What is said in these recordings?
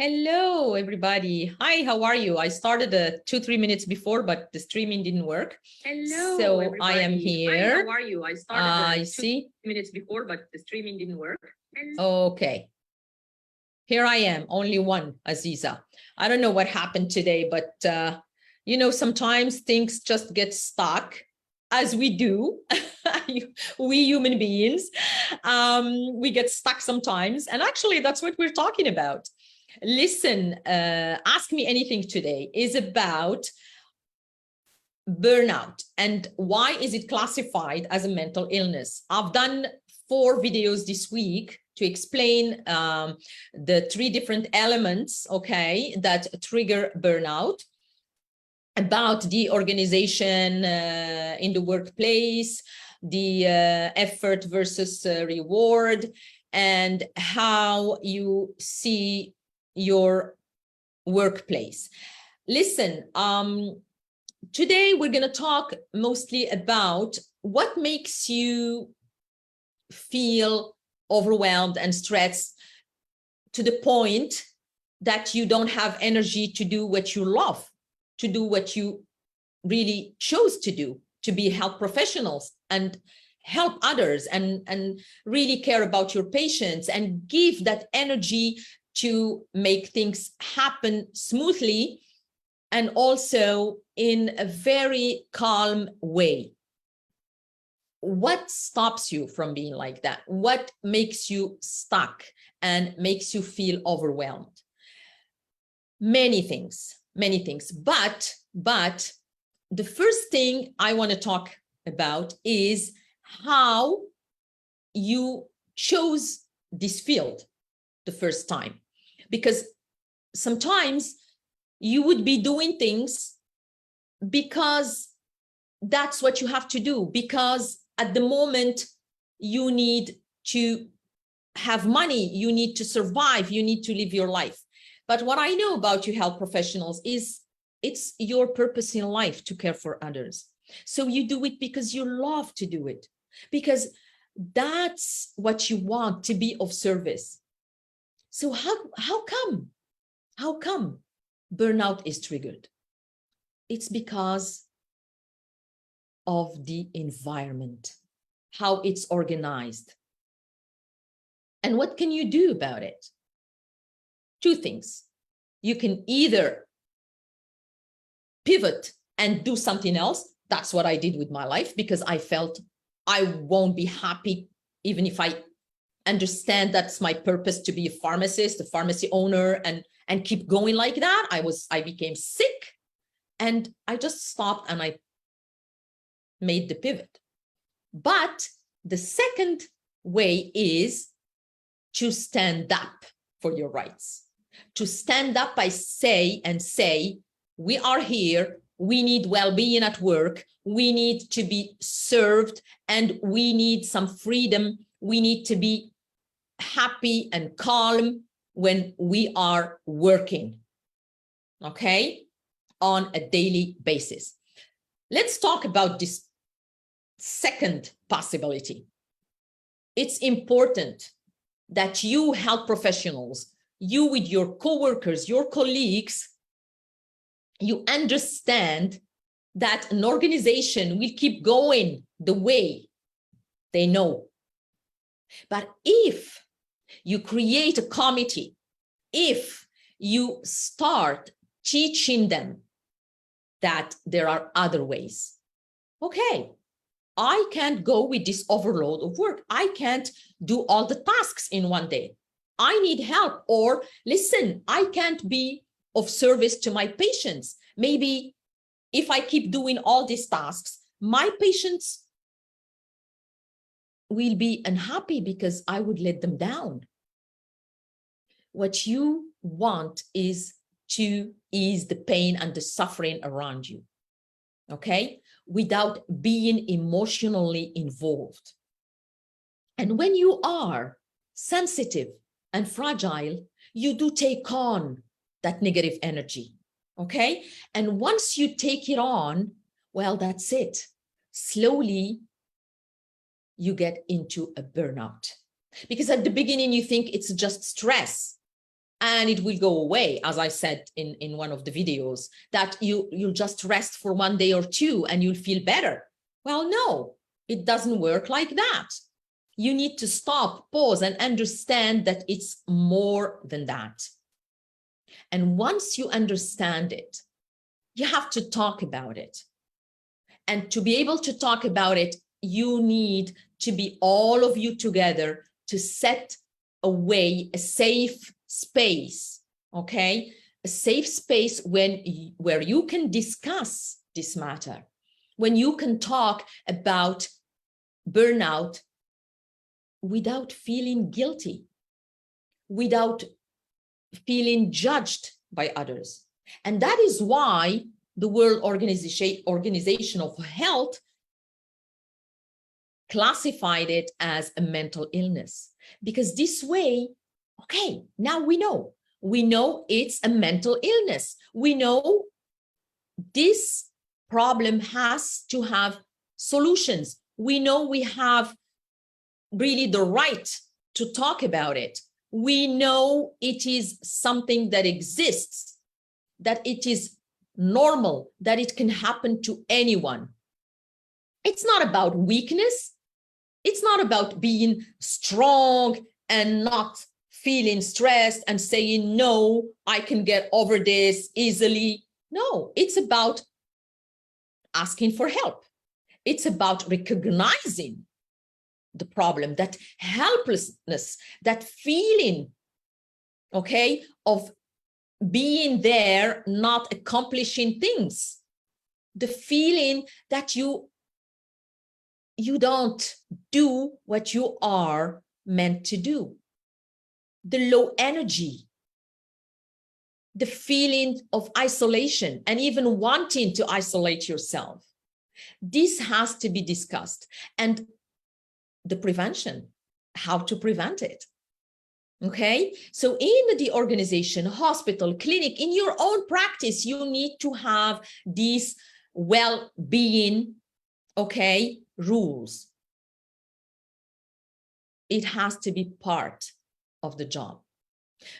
Hello, everybody. Hi, how are you? I started 2-3 minutes before, but the streaming didn't work. Hello, so everybody. I am here. Hi, how are you? I started I 2 see. minutes before, but the streaming didn't work. Okay. Here I am, only one, Aziza. I don't know what happened today, but sometimes things just get stuck, as we do. We human beings, we get stuck sometimes. And actually, that's what we're talking about. Listen, Ask Me Anything today is about burnout and why is it classified as a mental illness. I've done 4 videos this week to explain the 3 different elements, okay, that trigger burnout, about the organization in the workplace, the effort versus reward, and how you see your workplace. Listen, today we're going to talk mostly about what makes you feel overwhelmed and stressed to the point that you don't have energy to do what you love, to do what you really chose to do, to be health professionals and help others and really care about your patients and give that energy to make things happen smoothly and also in a very calm way. What stops you from being like that? What makes you stuck and makes you feel overwhelmed? Many things. But the first thing I want to talk about is how you chose this field the first time. Because sometimes you would be doing things because that's what you have to do, because at the moment you need to have money, you need to survive, you need to live your life. But what I know about you health professionals is it's your purpose in life to care for others. So you do it because you love to do it, because that's what you want, to be of service. So how come burnout is triggered? It's because of the environment, how it's organized. And what can you do about it? 2 things. You can either pivot and do something else. That's what I did with my life, because I felt I won't be happy even if I understand that's my purpose, to be a pharmacist, a pharmacy owner, and keep going like that. I became sick and I just stopped and I made the pivot. But the second way is to stand up for your rights, to stand up by say, we are here, we need well-being at work, we need to be served, and we need some freedom. We need to be happy and calm when we are working, okay, on a daily basis. Let's talk about this second possibility. It's important that you health professionals, you with your coworkers, your colleagues, you understand that an organization will keep going the way they know. But if you create a committee, if you start teaching them that there are other ways, okay, I can't go with this overload of work. I can't do all the tasks in one day. I need help. Or listen, I can't be of service to my patients. Maybe if I keep doing all these tasks, my patients will be unhappy because I would let them down. What you want is to ease the pain and the suffering around you, okay, without being emotionally involved. And when you are sensitive and fragile, you do take on that negative energy, okay? And once you take it on, well, that's it. Slowly, you get into a burnout. Because at the beginning, you think it's just stress. and it will go away, as I said in one of the videos, that you'll just rest for 1 day or 2 and you'll feel better. Well, no, it doesn't work like that. You need to stop, pause, and understand that it's more than that. And once you understand it, you have to talk about it. And to be able to talk about it, you need to be all of you together to set away a safe space, okay? A safe space where you can discuss this matter, when you can talk about burnout without feeling guilty, without feeling judged by others. And that is why the World Organization of Health classified it as a mental illness, because this way, okay, now we know it's a mental illness. We know this problem has to have solutions. We know we have really the right to talk about it. We know it is something that exists, that it is normal, that it can happen to anyone. It's not about weakness. It's not about being strong and not feeling stressed and saying, no, I can get over this easily. No, it's about asking for help. It's about recognizing the problem, that helplessness, that feeling, okay, of being there, not accomplishing things, the feeling that you don't do what you are meant to do, the low energy, the feeling of isolation, and even wanting to isolate yourself. This has to be discussed. And the prevention, how to prevent it. Okay, so in the organization, hospital, clinic, in your own practice, you need to have these well-being, okay, rules. It has to be part of the job.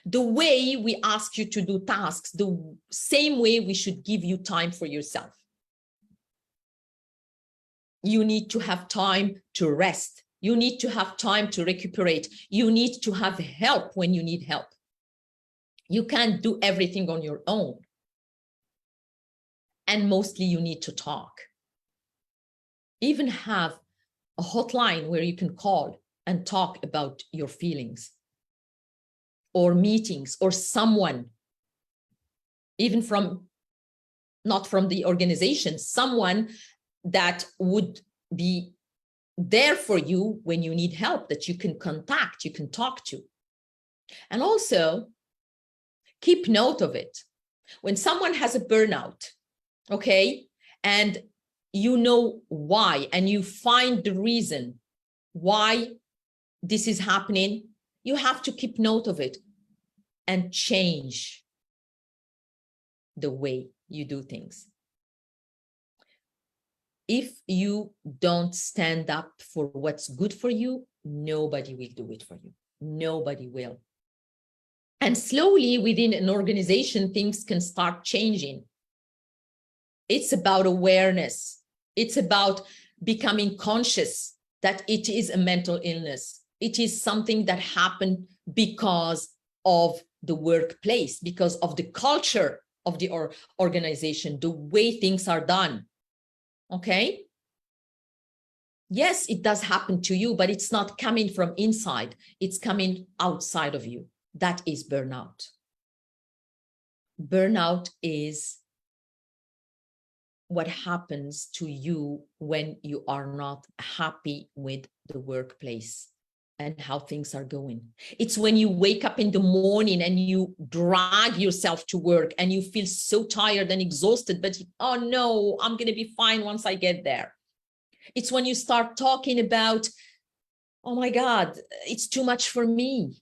The way we ask you to do tasks, the same way we should give you time for yourself. You need to have time to rest. You need to have time to recuperate. You need to have help when you need help. You can't do everything on your own. And mostly you need to talk. Even have a hotline where you can call and talk about your feelings, or meetings, or someone, even not from the organization, someone that would be there for you when you need help, that you can contact, you can talk to. And also keep note of it. When someone has a burnout, okay, and you know why, and you find the reason why this is happening, you have to keep note of it and change the way you do things. If you don't stand up for what's good for you, nobody will do it for you. Nobody will. And slowly within an organization, things can start changing. It's about awareness. It's about becoming conscious that it is a mental illness. It is something that happened because of the workplace, because of the culture of the organization, the way things are done. Okay. Yes, it does happen to you, but it's not coming from inside. It's coming outside of you. That is burnout. Burnout is what happens to you when you are not happy with the workplace and how things are going. It's when you wake up in the morning and you drag yourself to work and you feel so tired and exhausted, but oh no, I'm going to be fine once I get there. It's when you start talking about, oh my God, it's too much for me.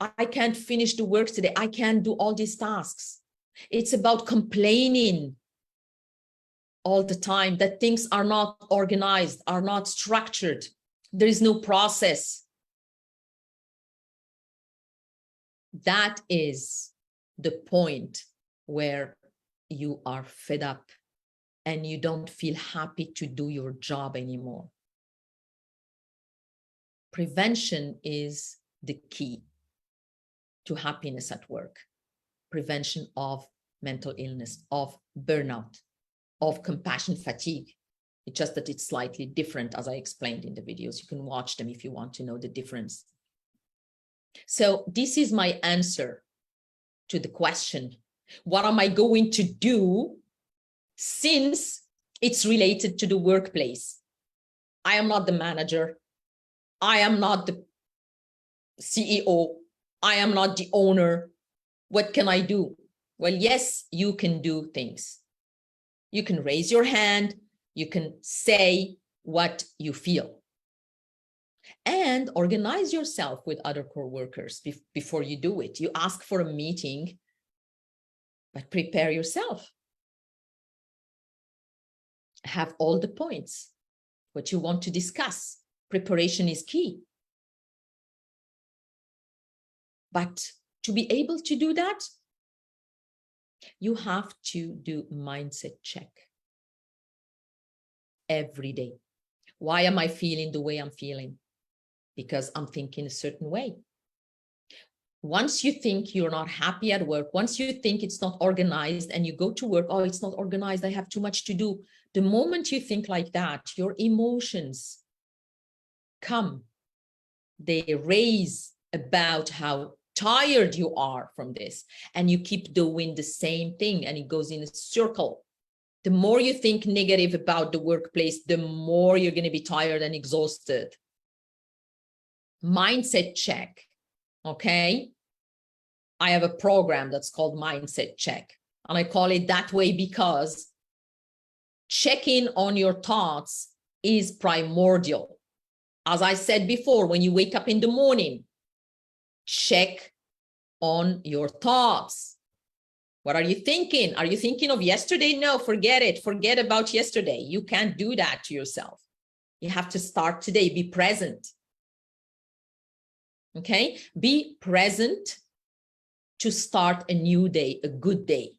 I can't finish the work today. I can't do all these tasks. It's about complaining all the time that things are not organized, are not structured. There is no process. That is the point where you are fed up and you don't feel happy to do your job anymore. Prevention is the key to happiness at work. Prevention of mental illness, of burnout, of compassion fatigue. It's just that it's slightly different, as I explained in the videos. You can watch them if you want to know the difference. So this is my answer to the question, what am I going to do since it's related to the workplace? I am not the manager. I am not the CEO. I am not the owner. What can I do? Well, yes, you can do things. You can raise your hand. You can say what you feel. And organize yourself with other co-workers before you do it. You ask for a meeting, but prepare yourself. Have all the points, what you want to discuss. Preparation is key. But to be able to do that, you have to do mindset check every day. Why am I feeling the way I'm feeling? Because I'm thinking a certain way. Once you think you're not happy at work, once you think it's not organized and you go to work, oh, it's not organized, I have too much to do. The moment you think like that, your emotions come. They raise about how tired you are from this, and you keep doing the same thing and it goes in a circle. The more you think negative about the workplace, the more you're going to be tired and exhausted. Mindset check. Okay. I have a program that's called Mindset Check, and I call it that way because checking on your thoughts is primordial. As I said before, when you wake up in the morning, check on your thoughts. What are you thinking? Are you thinking of yesterday? No, forget it. Forget about yesterday. You can't do that to yourself. You have to start today. Be present. Okay? Be present to start a new day, a good day.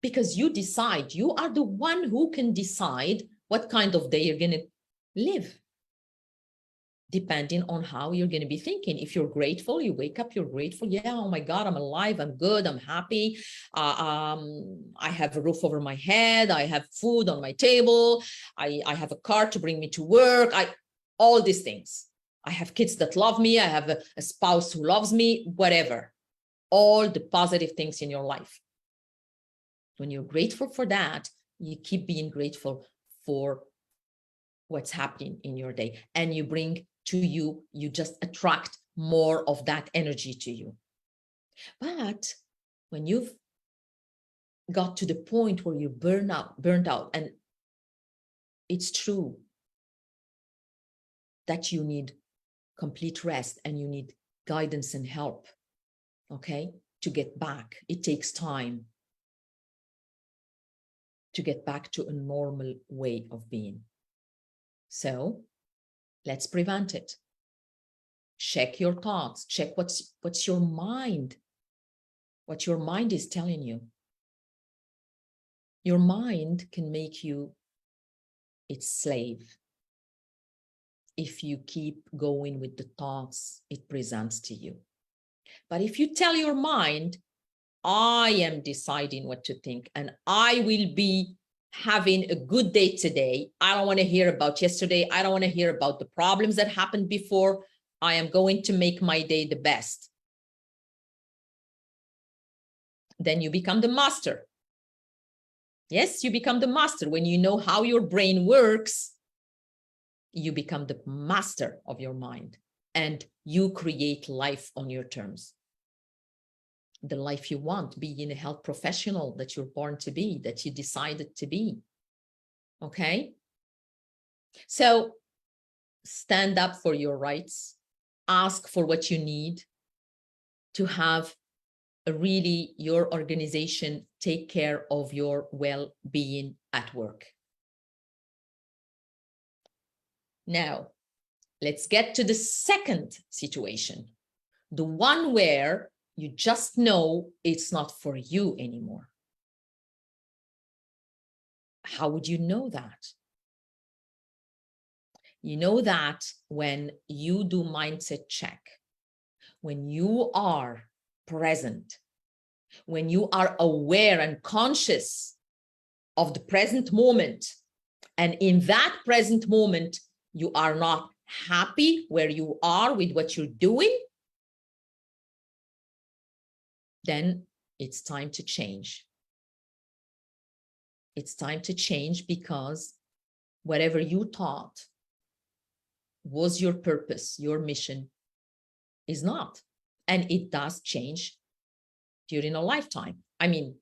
Because you decide, you are the one who can decide what kind of day you're going to live, depending on how you're going to be thinking. If you're grateful, you wake up, you're grateful. Yeah, oh my God, I'm alive, I'm good, I'm happy. I have a roof over my head, I have food on my table, I have a car to bring me to work, all these things. I have kids that love me, I have a spouse who loves me, whatever. All the positive things in your life. When you're grateful for that, you keep being grateful for what's happening in your day, and you bring to you, you just attract more of that energy to you. But when you've got to the point where you burnt out, and it's true that you need complete rest and you need guidance and help, okay, to get back. It takes time to get back to a normal way of being. So let's prevent it. Check your thoughts. Check what's your mind, what your mind is telling you. Your mind can make you its slave if you keep going with the thoughts it presents to you. But if you tell your mind, I am deciding what to think and I will be having a good day today. I don't want to hear about yesterday. I don't want to hear about the problems that happened before. I am going to make my day the best. Then you become the master. Yes, you become the master. When you know how your brain works, you become the master of your mind and you create life on your terms. The life you want, being a health professional that you're born to be, that you decided to be. Okay? So stand up for your rights, ask for what you need to have really your organization take care of your well-being at work. Now, let's get to the second situation, the one where You just know it's not for you anymore. How would you know that? You know that when you do mindset check, when you are present, when you are aware and conscious of the present moment, and in that present moment, you are not happy where you are with what you're doing, then it's time to change. It's time to change, because whatever you thought was your purpose, your mission, is not. And it does change during a lifetime. I mean,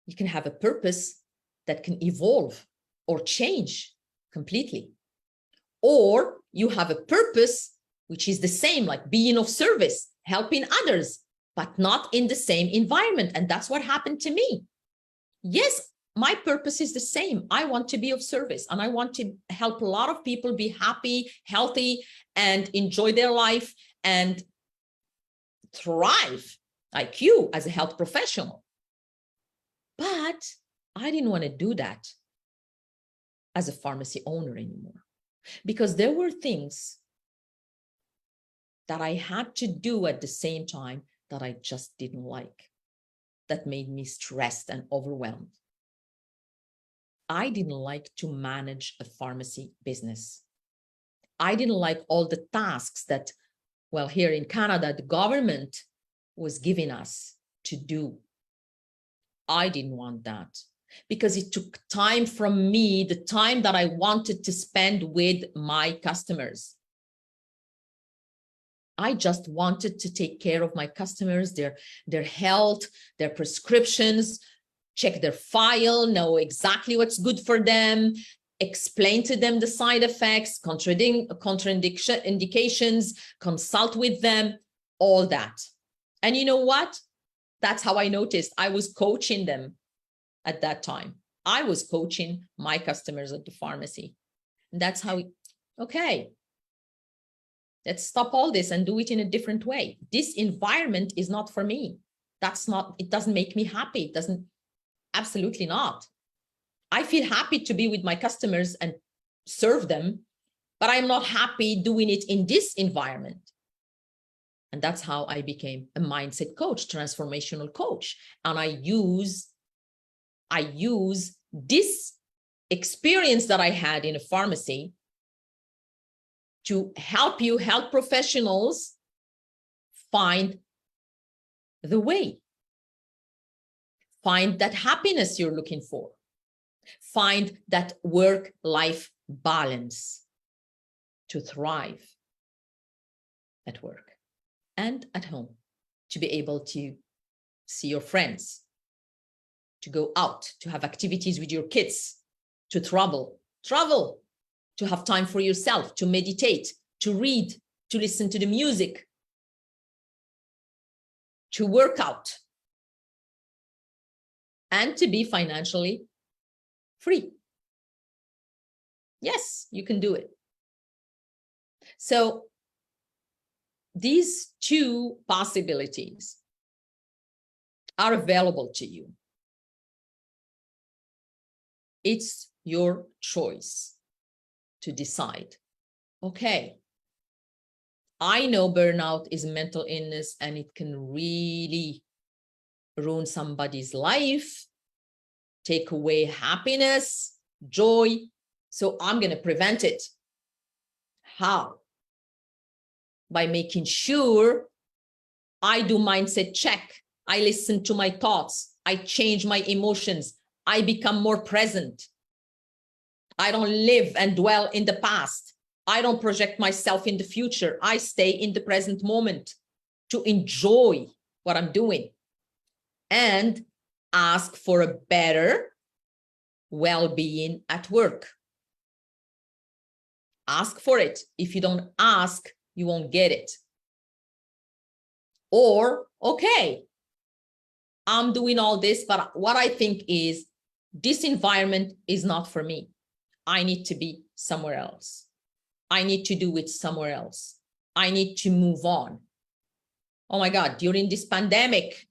you can have a purpose that can evolve or change completely. Or you have a purpose which is the same, like being of service, helping others, but not in the same environment. And that's what happened to me. Yes, my purpose is the same. I want to be of service, and I want to help a lot of people be happy, healthy, and enjoy their life and thrive like you as a health professional. But I didn't want to do that as a pharmacy owner anymore, because there were things that I had to do at the same time that I just didn't like, that made me stressed and overwhelmed. I didn't like to manage a pharmacy business. I didn't like all the tasks that, well, here in Canada, the government was giving us to do. I didn't want that, because it took time from me, the time that I wanted to spend with my customers. I just wanted to take care of my customers, their health, their prescriptions, check their file, know exactly what's good for them, explain to them the side effects, contraindications, consult with them, all that. And you know what? That's how I noticed I was coaching them at that time. I was coaching my customers at the pharmacy. And that's how, okay, let's stop all this and do it in a different way. This environment is not for me. That's not, it doesn't make me happy. It doesn't, absolutely not. I feel happy to be with my customers and serve them, but I'm not happy doing it in this environment. And that's how I became a mindset coach, transformational coach. And I use this experience that I had in a pharmacy to help you, health professionals, find the way, find that happiness you're looking for, find that work-life balance to thrive at work and at home, to be able to see your friends, to go out, to have activities with your kids, to travel, to have time for yourself, to meditate, to read, to listen to the music, to work out, and to be financially free. Yes, you can do it. So these two possibilities are available to you. It's your choice to decide, okay, I know burnout is mental illness and it can really ruin somebody's life, take away happiness, joy. So I'm going to prevent it. How? By making sure I do mindset check. I listen to my thoughts. I change my emotions. I become more present. I don't live and dwell in the past. I don't project myself in the future. I stay in the present moment to enjoy what I'm doing and ask for a better well-being at work. Ask for it. If you don't ask, you won't get it. Or, okay, I'm doing all this, but what I think is this environment is not for me. I need to be somewhere else. I need to do it somewhere else. I need to move on. Oh my God, during this pandemic,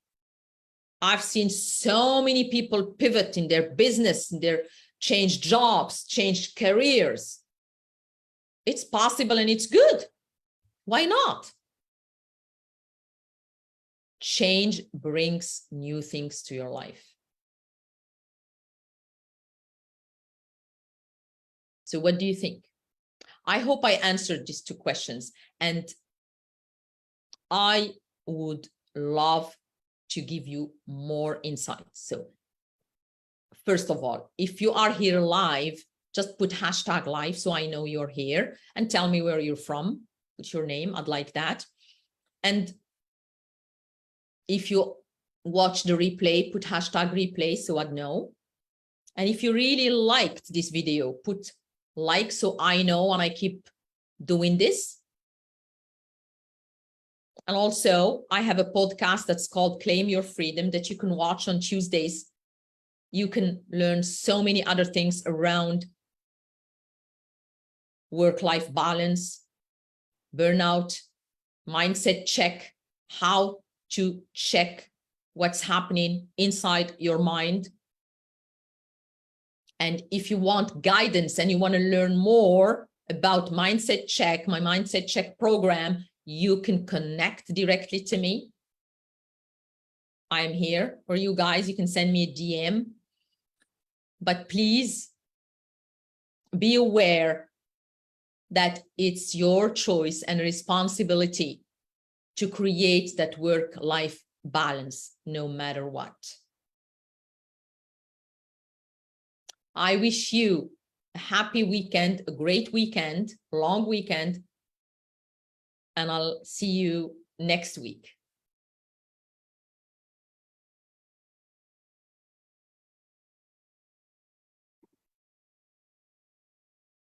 I've seen so many people pivot in their business, in their change jobs, change careers. It's possible and it's good. Why not? Change brings new things to your life. So what do you think? I hope I answered these two questions, and I would love to give you more insights. So first of all, if you are here live, just put hashtag live so I know you're here, and tell me where you're from. Put your name, I'd like that. And if you watch the replay, put hashtag replay so I'd know. And if you really liked this video, put like so I know and I keep doing this. And also, I have a podcast that's called Claim Your Freedom that you can watch on Tuesdays. You can learn so many other things around work-life balance, burnout, mindset check, how to check what's happening inside your mind. And if you want guidance and you want to learn more about mindset check, my mindset check program, you can connect directly to me. I'm here for you guys. You can send me a DM. But please be aware that it's your choice and responsibility to create that work-life balance no matter what. I wish you a happy weekend, a great weekend, long weekend, and I'll see you next week.